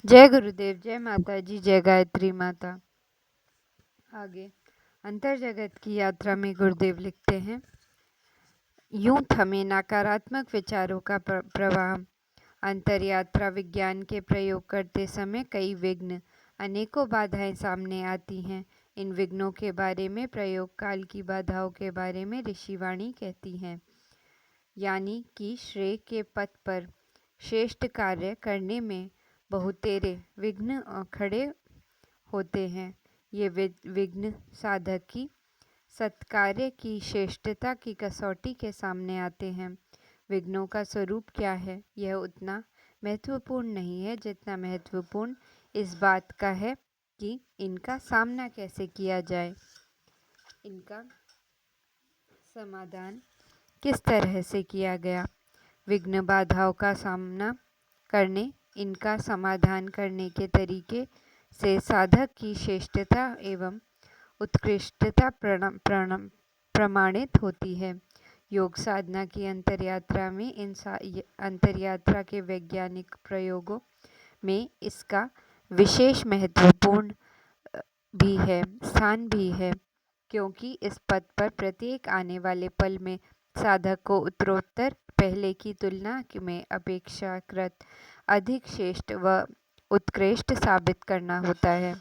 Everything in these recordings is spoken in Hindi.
जय गुरुदेव, जय माता जी, जय गायत्री माता। आगे अंतर जगत की यात्रा में गुरुदेव लिखते हैं, यूं थमे नकारात्मक विचारों का प्रवाह। अंतर यात्रा विज्ञान के प्रयोग करते समय कई विघ्न, अनेकों बाधाएं सामने आती हैं। इन विघ्नों के बारे में, प्रयोग काल की बाधाओं के बारे में ऋषिवाणी कहती हैं, यानी कि श्रेय के पथ पर श्रेष्ठ कार्य करने में बहुतेरे विघ्न खड़े होते हैं। ये विघ्न साधक की सत्कार्य की श्रेष्ठता की कसौटी के सामने आते हैं। विघ्नों का स्वरूप क्या है, यह उतना महत्वपूर्ण नहीं है जितना महत्वपूर्ण इस बात का है कि इनका सामना कैसे किया जाए, इनका समाधान किस तरह से किया गया। विघ्न बाधाओं का सामना करने, इनका समाधान करने के तरीके से साधक की श्रेष्ठता एवं उत्कृष्टता प्रमाणित होती है। योग साधना की अंतरयात्रा में अंतरयात्रा के वैज्ञानिक प्रयोगों में इसका विशेष महत्वपूर्ण भी है, स्थान भी है, क्योंकि इस पद पर प्रत्येक आने वाले पल में साधक को उत्तरोत्तर पहले की तुलना में अपेक्षाकृत अधिक श्रेष्ठ व उत्कृष्ट साबित करना होता है।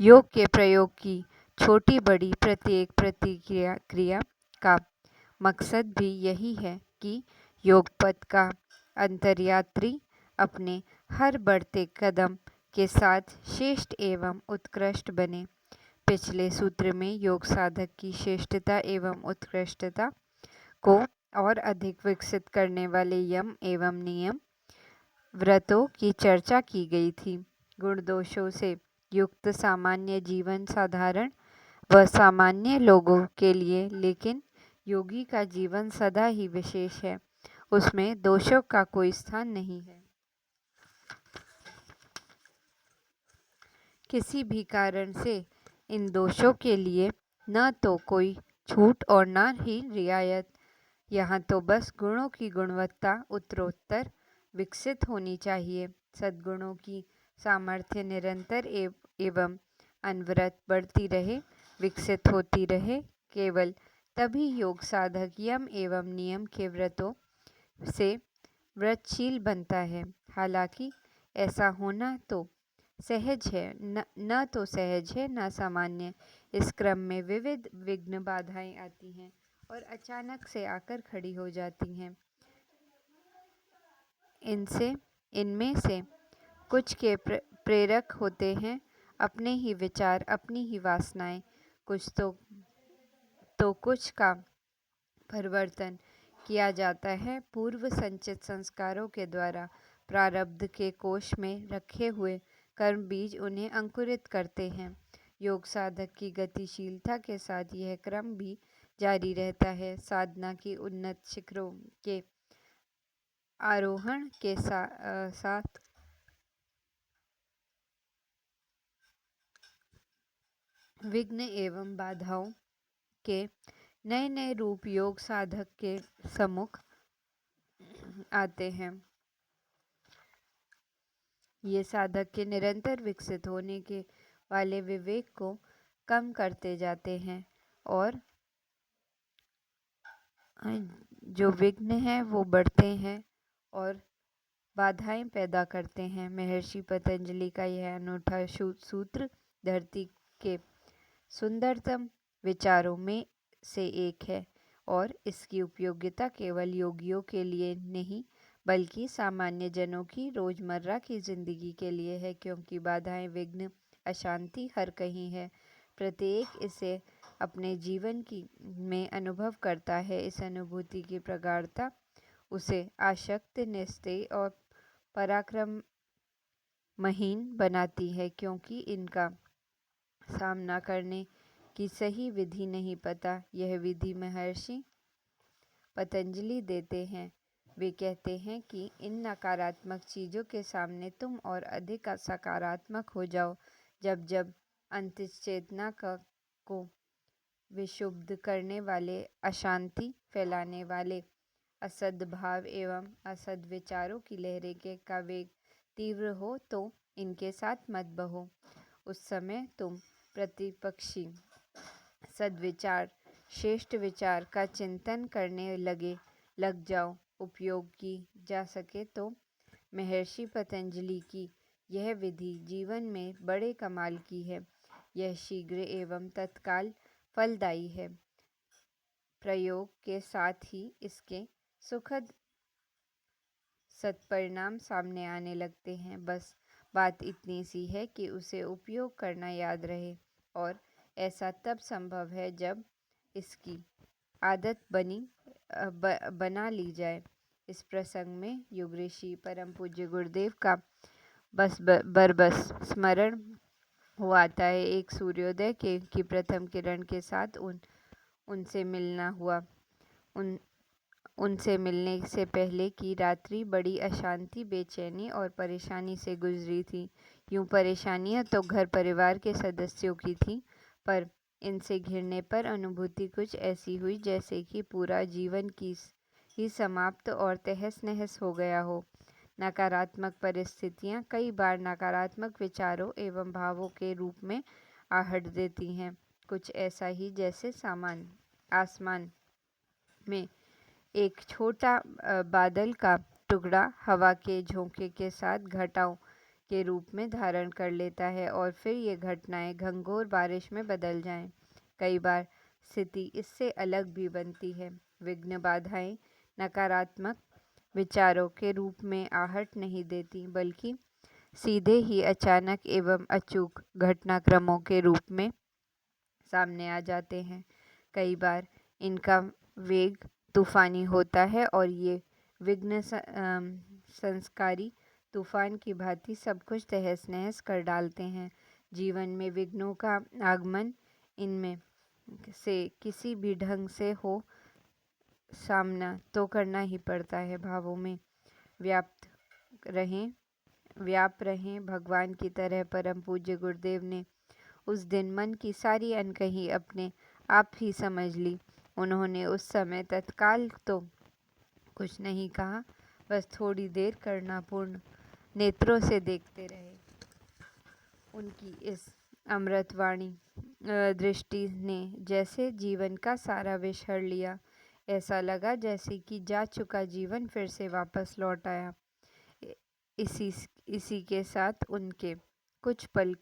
योग के प्रयोग की छोटी बड़ी प्रत्येक क्रिया का मकसद भी यही है कि योग पथ का अंतर्यात्री अपने हर बढ़ते कदम के साथ श्रेष्ठ एवं उत्कृष्ट बने। पिछले सूत्र में योग साधक की श्रेष्ठता एवं उत्कृष्टता को और अधिक विकसित करने वाले यम एवं नियम व्रतों की चर्चा की गई थी। गुण दोषों से युक्त सामान्य जीवन साधारण व सामान्य लोगों के लिए, लेकिन योगी का जीवन सदा ही विशेष है, उसमें दोषों का कोई स्थान नहीं है। किसी भी कारण से इन दोषों के लिए न तो कोई छूट और न ही रियायत। यहाँ तो बस गुणों की गुणवत्ता उत्तरोत्तर विकसित होनी चाहिए। सद्गुणों की सामर्थ्य निरंतर एवं अनवरत बढ़ती रहे, विकसित होती रहे। केवल तभी योग साधक यम एवं नियम के व्रतों से व्रतशील बनता है। हालांकि ऐसा होना तो सहज है, न तो सहज है न सामान्य। इस क्रम में विविध विघ्न बाधाएं आती हैं और अचानक से आकर खड़ी हो जाती हैं। इनमें से कुछ के प्रेरक होते हैं अपने ही विचार, अपनी ही वासनाएं। कुछ का परिवर्तन किया जाता है पूर्व संचित संस्कारों के द्वारा। प्रारब्ध के कोष में रखे हुए कर्म बीज उन्हें अंकुरित करते हैं। योग साधक की गतिशीलता के साथ यह क्रम भी जारी रहता है। साधना की उन्नत शिखरों के आरोहण के साथ विघ्न एवं बाधाओं के नए नए रूप योग साधक के सम्मुख आते हैं। ये साधक के निरंतर विकसित होने के वाले विवेक को कम करते जाते हैं और जो विघ्न हैं वो बढ़ते हैं और बाधाएं पैदा करते हैं। महर्षि पतंजलि का यह अनूठा सूत्र धरती के सुंदरतम विचारों में से एक है और इसकी उपयोगिता केवल योगियों के लिए नहीं बल्कि सामान्य जनों की रोजमर्रा की जिंदगी के लिए है, क्योंकि बाधाएं, विघ्न, अशांति हर कहीं है। प्रत्येक इसे अपने जीवन की में अनुभव करता है। इस अनुभूति की प्रगाढ़ता उसे आसक्त, निस्तेय और पराक्रमहीन बनाती है, क्योंकि इनका सामना करने की सही विधि नहीं पता। यह विधि महर्षि पतंजलि देते हैं। वे कहते हैं कि इन नकारात्मक चीज़ों के सामने तुम और अधिक सकारात्मक हो जाओ। जब जब अंतचेतना को विक्षुब्ध करने वाले, अशांति फैलाने वाले असद्भाव एवं असद विचारों की लहरें का वेग तीव्र हो तो इनके साथ मत बहो। उस समय तुम प्रतिपक्षी सद्विचार श्रेष्ठ विचार का चिंतन करने लग जाओ। उपयोग की जा सके तो महर्षि पतंजलि की यह विधि जीवन में बड़े कमाल की है। यह शीघ्र एवं तत्काल फलदायी है। प्रयोग के साथ ही इसके सुखद सत्परिणाम सामने आने लगते हैं। बस बात इतनी सी है कि उसे उपयोग करना याद रहे, और ऐसा तब संभव है जब इसकी आदत बना ली जाए। इस प्रसंग में युग ऋषि परम पूज्य गुरुदेव का बरबस स्मरण हो आता है। एक सूर्योदय की प्रथम किरण के साथ उनसे मिलना हुआ। उनसे मिलने से पहले की रात्रि बड़ी अशांति, बेचैनी और परेशानी से गुजरी थी। यूँ परेशानियाँ तो घर परिवार के सदस्यों की थी, पर इनसे घिरने पर अनुभूति कुछ ऐसी हुई जैसे कि पूरा जीवन की ही समाप्त और तहस नहस हो गया हो। नकारात्मक परिस्थितियाँ कई बार नकारात्मक विचारों एवं भावों के रूप में आहट देती हैं। कुछ ऐसा ही जैसे आसमान में एक छोटा बादल का टुकड़ा हवा के झोंके के साथ घटाओं के रूप में धारण कर लेता है, और फिर ये घटनाएं घंघोर बारिश में बदल जाएं। कई बार स्थिति इससे अलग भी बनती है। विघ्न बाधाएं नकारात्मक विचारों के रूप में आहट नहीं देती, बल्कि सीधे ही अचानक एवं अचूक घटनाक्रमों के रूप में सामने आ जाते हैं। कई बार इनका वेग तूफानी होता है, और ये विघ्न संस्कारी तूफान की भांति सब कुछ तहस नहस कर डालते हैं। जीवन में विघ्नों का आगमन इनमें से किसी भी ढंग से हो, सामना तो करना ही पड़ता है। भावों में व्याप रहें भगवान की तरह परम पूज्य गुरुदेव ने उस दिन मन की सारी अनकही अपने आप ही समझ ली। उन्होंने उस समय तत्काल तो कुछ नहीं कहा, बस थोड़ी देर करुणापूर्ण नेत्रों से देखते रहे। उनकी इस अमृतवाणी दृष्टि ने जैसे जीवन का सारा विष हर लिया। ऐसा लगा जैसे कि जा चुका जीवन फिर से वापस लौट आया। इसी के साथ उनके कुछ पल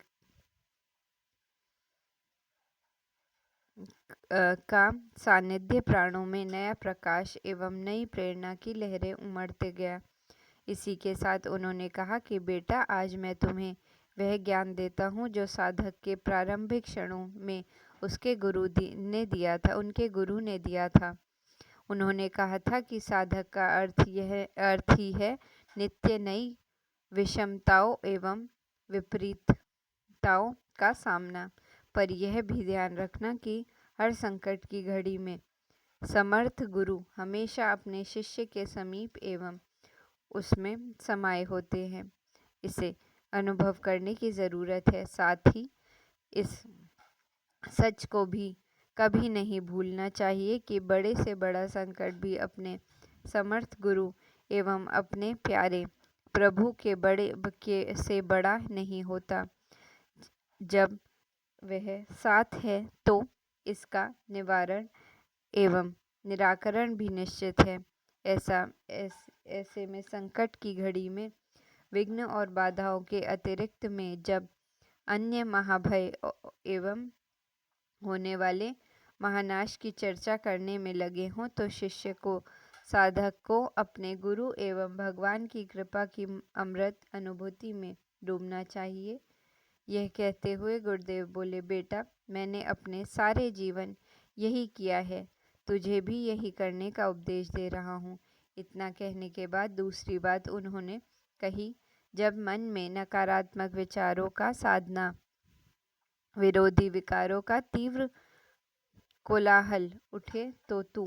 का सानिध्य प्राणों में नया प्रकाश एवं नई प्रेरणा की लहरें उमड़ते गया। इसी के साथ उन्होंने कहा कि बेटा, आज मैं तुम्हें वह ज्ञान देता हूँ जो साधक के प्रारंभिक क्षणों में उनके गुरु ने दिया था। उन्होंने कहा था कि साधक का अर्थ ही है नित्य नई विषमताओं एवं विपरीतताओं का सामना। पर यह भी ध्यान रखना कि हर संकट की घड़ी में समर्थ गुरु हमेशा अपने शिष्य के समीप एवं उसमें समाये होते हैं। इसे अनुभव करने की ज़रूरत है। साथ ही इस सच को भी कभी नहीं भूलना चाहिए कि बड़े से बड़ा संकट भी अपने समर्थ गुरु एवं अपने प्यारे प्रभु से बड़ा नहीं होता। जब वह साथ है तो इसका निवारण एवं निराकरण भी निश्चित है। ऐसे में संकट की घड़ी में विघ्न और बाधाओं के अतिरिक्त में जब अन्य महाभय एवं होने वाले महानाश की चर्चा करने में लगे हों, तो शिष्य को, साधक को अपने गुरु एवं भगवान की कृपा की अमृत अनुभूति में डूबना चाहिए। यह कहते हुए गुरुदेव बोले, बेटा, मैंने अपने सारे जीवन यही किया है, तुझे भी यही करने का उपदेश दे रहा हूँ। इतना कहने के बाद दूसरी बात उन्होंने कही, जब मन में नकारात्मक विचारों का साधना, विरोधी विकारों का तीव्र कोलाहल उठे तो तू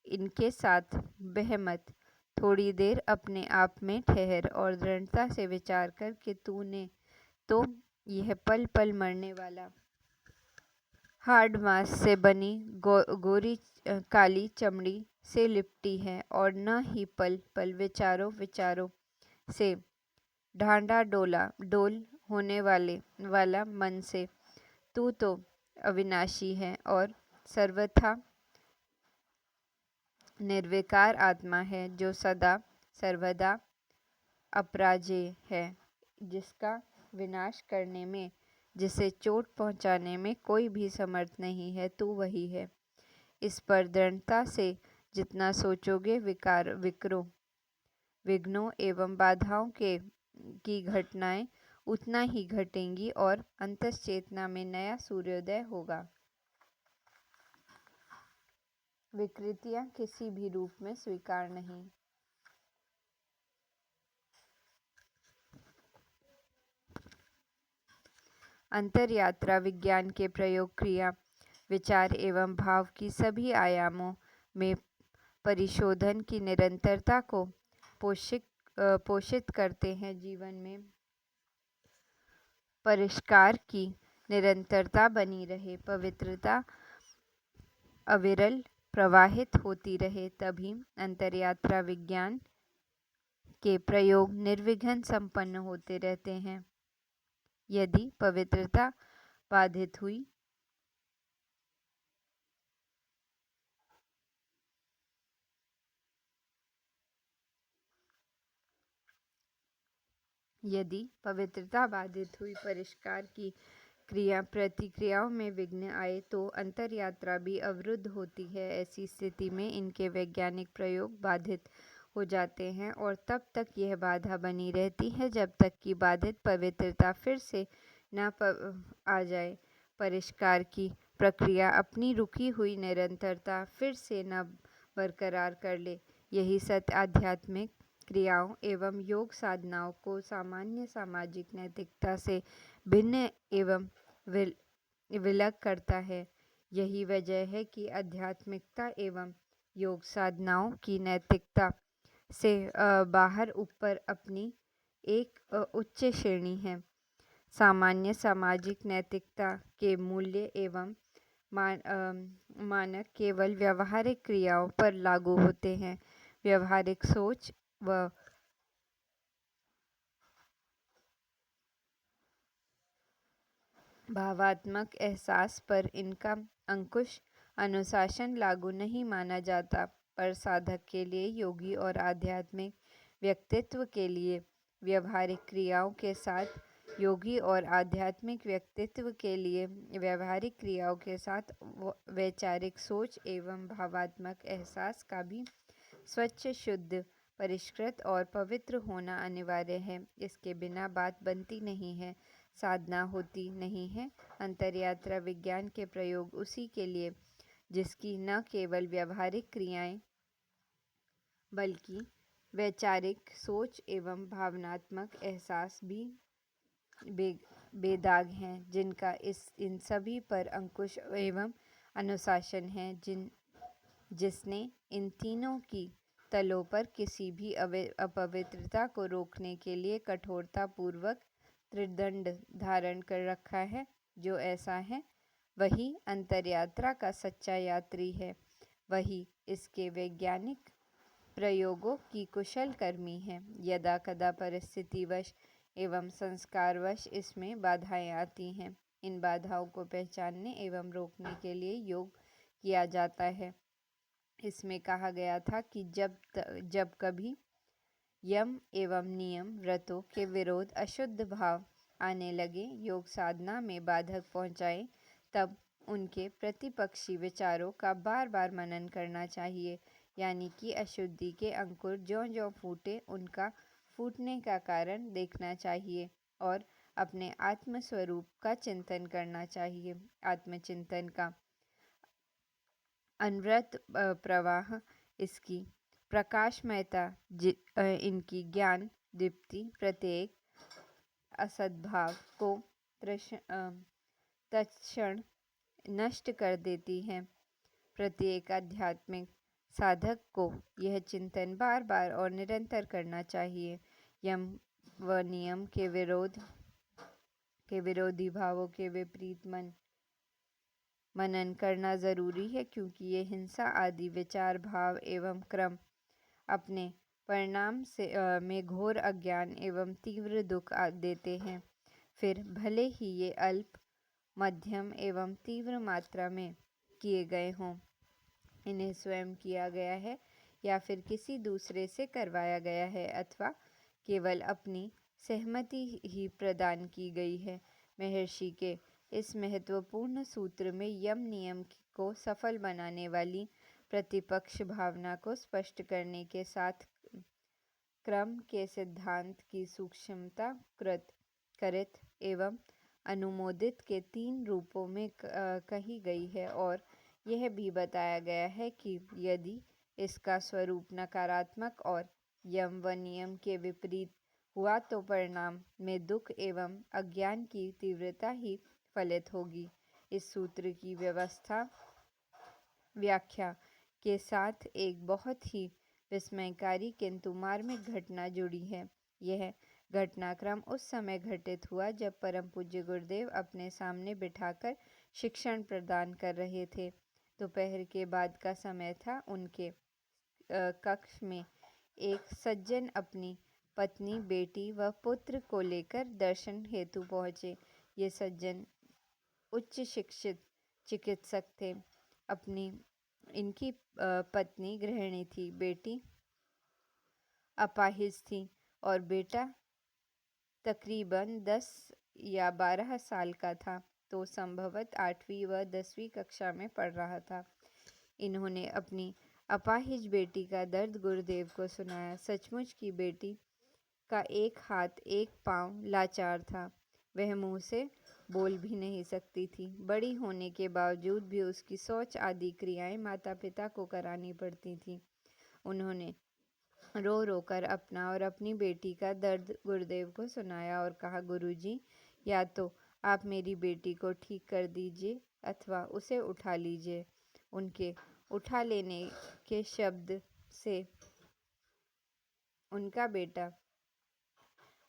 इनके साथ बह मत। थोड़ी देर अपने आप में ठहर और दृढ़ता से विचार कर कि तूने तो यह पल पल मरने वाला हार्ड मांस से बनी गोरी काली चमड़ी से लिपटी है, और न ही पल पल विचारों से ढांढा डोल होने वाला मन से तू तो अविनाशी है और सर्वथा निर्विकार आत्मा है, जो सदा सर्वदा अपराजेय है, जिसका विनाश करने में, जिसे चोट पहुंचाने में कोई भी समर्थ नहीं है, तू वही है। इस पर दृढ़ता से जितना सोचोगे विघ्नों एवं बाधाओं की घटनाएं उतना ही घटेंगी और अंतश्चेतना में नया सूर्योदय होगा। विकृतियां किसी भी रूप में स्वीकार नहीं। अंतरयात्रा विज्ञान के प्रयोग क्रिया, विचार एवं भाव की सभी आयामों में परिशोधन की निरंतरता को पोषित करते हैं। जीवन में परिष्कार की निरंतरता बनी रहे, पवित्रता अविरल प्रवाहित होती रहे, तभी अंतरयात्रा विज्ञान के प्रयोग निर्विघ्न संपन्न होते रहते हैं। यदि पवित्रता बाधित हुई, परिष्कार की क्रिया प्रतिक्रियाओं में विघ्न आए तो अंतरयात्रा भी अवरुद्ध होती है। ऐसी स्थिति में इनके वैज्ञानिक प्रयोग बाधित हो जाते हैं और तब तक यह बाधा बनी रहती है जब तक कि बाधित पवित्रता फिर से न आ जाए। परिष्कार की प्रक्रिया अपनी रुकी हुई निरंतरता फिर से न बरकरार कर ले। यही सत्य आध्यात्मिक क्रियाओं एवं योग साधनाओं को सामान्य सामाजिक नैतिकता से भिन्न एवं विलग करता है। यही वजह है कि आध्यात्मिकता एवं योग साधनाओं की नैतिकता से बाहर ऊपर अपनी एक उच्च श्रेणी है। सामान्य सामाजिक नैतिकता के मूल्य एवं मानक केवल व्यवहारिक क्रियाओं पर लागू होते हैं। व्यवहारिक सोच व भावात्मक एहसास पर इनका अंकुश अनुशासन लागू नहीं माना जाता, पर साधक के लिए, योगी और आध्यात्मिक व्यक्तित्व के लिए व्यवहारिक क्रियाओं के साथ योगी और आध्यात्मिक व्यक्तित्व के लिए व्यवहारिक क्रियाओं के साथ वैचारिक सोच एवं भावात्मक एहसास का भी स्वच्छ, शुद्ध, परिष्कृत और पवित्र होना अनिवार्य है। इसके बिना बात बनती नहीं है, साधना होती नहीं है। अंतरयात्रा विज्ञान के प्रयोग उसी के लिए जिसकी न केवल व्यवहारिक क्रियाएं बल्कि वैचारिक सोच एवं भावनात्मक एहसास भी बेदाग हैं, जिनका इन सभी पर अंकुश एवं अनुशासन है, जिसने इन तीनों की तलों पर किसी भी अपवित्रता को रोकने के लिए कठोरता पूर्वक त्रिदंड धारण कर रखा है। जो ऐसा है वही अंतरयात्रा का सच्चा यात्री है, वही इसके वैज्ञानिक प्रयोगों की कुशल कर्मी है। यदा कदा परिस्थितिवश एवं संस्कारवश इसमें बाधाएं आती हैं। इन बाधाओं को पहचानने एवं रोकने के लिए योग किया जाता है। इसमें कहा गया था कि जब कभी यम एवं नियम व्रतों के विरोध अशुद्ध भाव आने लगे, योग साधना में बाधक पहुंचाए, तब उनके प्रतिपक्षी विचारों का बार बार मनन करना चाहिए। यानी कि अशुद्धि के अंकुर ज्यों-ज्यों फूटे, उनका फूटने का कारण देखना चाहिए और अपने आत्म स्वरूप का चिंतन करना चाहिए। आत्मचिंतन का अनवरत प्रवाह, इसकी प्रकाशमयता, इनकी ज्ञान दीप्ति प्रत्येक असद्भाव को तत्क्षण नष्ट कर देती है। प्रत्येक आध्यात्मिक साधक को यह चिंतन बार बार और निरंतर करना चाहिए। यम व नियम के विरोधी भावों के विपरीत मनन करना जरूरी है, क्योंकि ये हिंसा आदि विचार, भाव एवं क्रम अपने परिणाम में घोर अज्ञान एवं तीव्र दुख देते हैं। फिर भले ही ये अल्प, मध्यम एवं तीव्र मात्रा में किए गए हों, इन्हें स्वयं किया गया है या फिर किसी दूसरे से करवाया गया है अथवा केवल अपनी सहमति ही प्रदान की गई है। महर्षि के इस महत्वपूर्ण सूत्र में यम नियम को सफल बनाने वाली प्रतिपक्ष भावना को स्पष्ट करने के साथ क्रम के सिद्धांत की सूक्ष्मता कृत एवं अनुमोदित के 3 रूपों में कही गई है और यह भी बताया गया है कि यदि इसका स्वरूप नकारात्मक और यम व नियम के विपरीत हुआ तो परिणाम में दुख एवं अज्ञान की तीव्रता ही फलित होगी। इस सूत्र की व्याख्या के साथ एक बहुत ही विस्मयकारी किंतु मार्मिक घटना जुड़ी है। यह घटनाक्रम उस समय घटित हुआ जब परम पूज्य गुरुदेव अपने सामने बिठाकर शिक्षण प्रदान कर रहे थे। दोपहर के बाद का समय था। उनके कक्ष में एक सज्जन अपनी पत्नी, बेटी व पुत्र को लेकर दर्शन हेतु पहुँचे। ये सज्जन उच्च शिक्षित चिकित्सक थे। इनकी पत्नी गृहिणी थी, बेटी अपाहिज थी और बेटा तकरीबन 10 या 12 साल का था, तो संभवत 8वीं व 10वीं कक्षा में पढ़ रहा था। इन्होंने अपनी अपाहिज बेटी का दर्द गुरुदेव को सुनाया। सचमुच की बेटी का एक हाथ एक पांव लाचार था। वह मुंह से बोल भी नहीं सकती थी। बड़ी होने के बावजूद भी उसकी शौच आदि क्रियाएं माता पिता को करानी पड़ती थी। उन्होंने रो रो कर अपना और अपनी बेटी का दर्द गुरुदेव को सुनाया और कहा, गुरुजी, या तो आप मेरी बेटी को ठीक कर दीजिए अथवा उसे उठा लीजिए। उनके उठा लेने के शब्द से उनका बेटा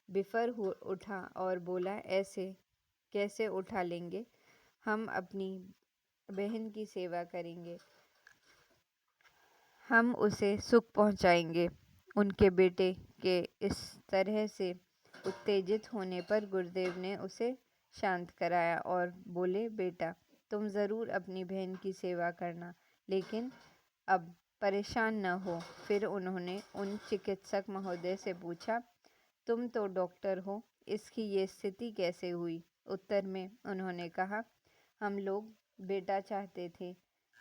बिफर उठा और बोला, ऐसे कैसे उठा लेंगे? हम अपनी बहन की सेवा करेंगे, हम उसे सुख पहुंचाएंगे। उनके बेटे के इस तरह से उत्तेजित होने पर गुरुदेव ने उसे शांत कराया और बोले, बेटा, तुम ज़रूर अपनी बहन की सेवा करना, लेकिन अब परेशान न हो। फिर उन्होंने उन चिकित्सक महोदय से पूछा, तुम तो डॉक्टर हो, इसकी ये स्थिति कैसे हुई? उत्तर में उन्होंने कहा, हम लोग बेटा चाहते थे।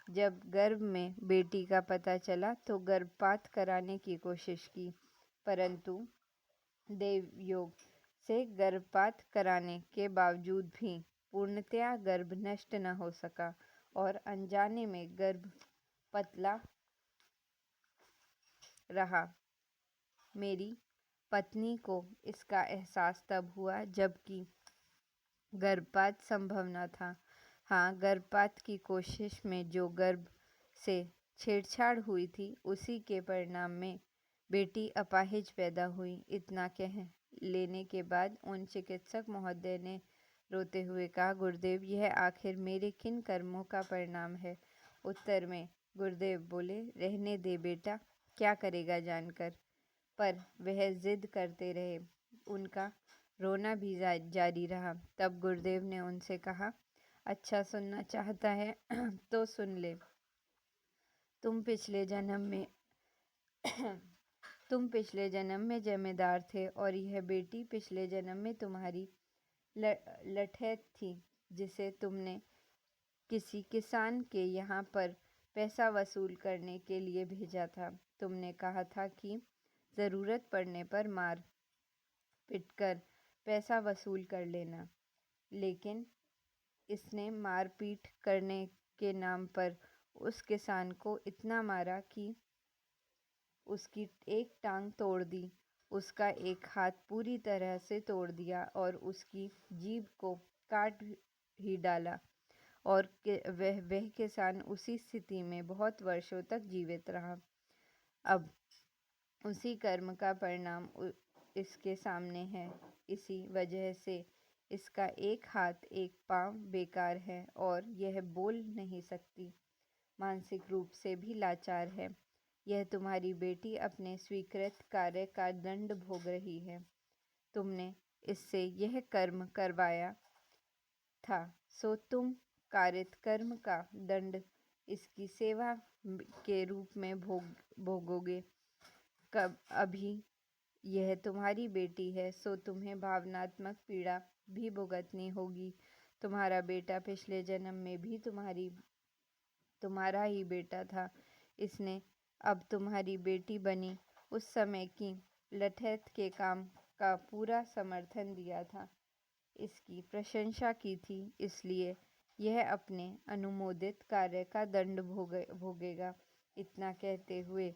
जब गर्भ में बेटी का पता चला तो गर्भपात कराने की कोशिश की, परंतु देवयोग से गर्भपात कराने के बावजूद भी पूर्णतया गर्भ नष्ट न हो सका और अनजाने में गर्भ पतला रहा। मेरी पत्नी को इसका एहसास तब हुआ जबकि गर्भपात संभव न था। हाँ, गर्भपात की कोशिश में जो गर्भ से छेड़छाड़ हुई थी, उसी के परिणाम में बेटी अपाहिज पैदा हुई। इतना कह लेने के बाद उन चिकित्सक महोदय ने रोते हुए कहा, गुरुदेव, यह आखिर मेरे किन कर्मों का परिणाम है? उत्तर में गुरुदेव बोले, रहने दे बेटा, क्या करेगा जानकर। पर वह जिद करते रहे। उनका रोना भी जारी रहा। तब गुरुदेव ने उनसे कहा, अच्छा, सुनना चाहता है तो सुन ले। तुम पिछले जन्म में जमींदार थे और यह बेटी पिछले जन्म में तुम्हारी लठैत थी, जिसे तुमने किसी किसान के यहाँ पर पैसा वसूल करने के लिए भेजा था। तुमने कहा था कि ज़रूरत पड़ने पर मार पिटकर पैसा वसूल कर लेना, लेकिन इसने मारपीट करने के नाम पर उस किसान को इतना मारा कि उसकी एक टांग तोड़ दी, उसका एक हाथ पूरी तरह से तोड़ दिया और उसकी जीभ को काट ही डाला और वह किसान उसी स्थिति में बहुत वर्षों तक जीवित रहा। अब उसी कर्म का परिणाम इसके सामने है। इसी वजह से इसका एक हाथ एक पांव बेकार है और यह बोल नहीं सकती, मानसिक रूप से भी लाचार है। यह तुम्हारी बेटी अपने स्वीकृत कार्य का दंड भोग रही है। तुमने इससे यह कर्म करवाया था, सो तुम कारित कर्म का दंड इसकी सेवा के रूप में भोगोगे। कब अभी यह तुम्हारी बेटी है, सो तुम्हें भावनात्मक पीड़ा भी भुगतनी होगी। तुम्हारा बेटा पिछले जन्म में भी तुम्हारा ही बेटा था। इसने अब तुम्हारी बेटी बनी उस समय की लठैत के काम का पूरा समर्थन दिया था, इसकी प्रशंसा की थी, इसलिए यह अपने अनुमोदित कार्य का दंड भोगेगा। इतना कहते हुए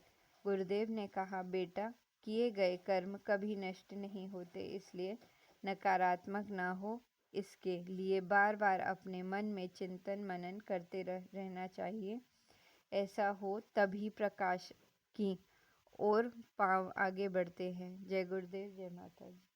गुरुदेव ने कहा, बेटा, किए गए कर्म कभी नष्ट नहीं होते, इसलिए नकारात्मक ना हो। इसके लिए बार बार अपने मन में चिंतन मनन करते रहना चाहिए। ऐसा हो तभी प्रकाश की ओर पांव आगे बढ़ते हैं। जय गुरुदेव, जय माता जी।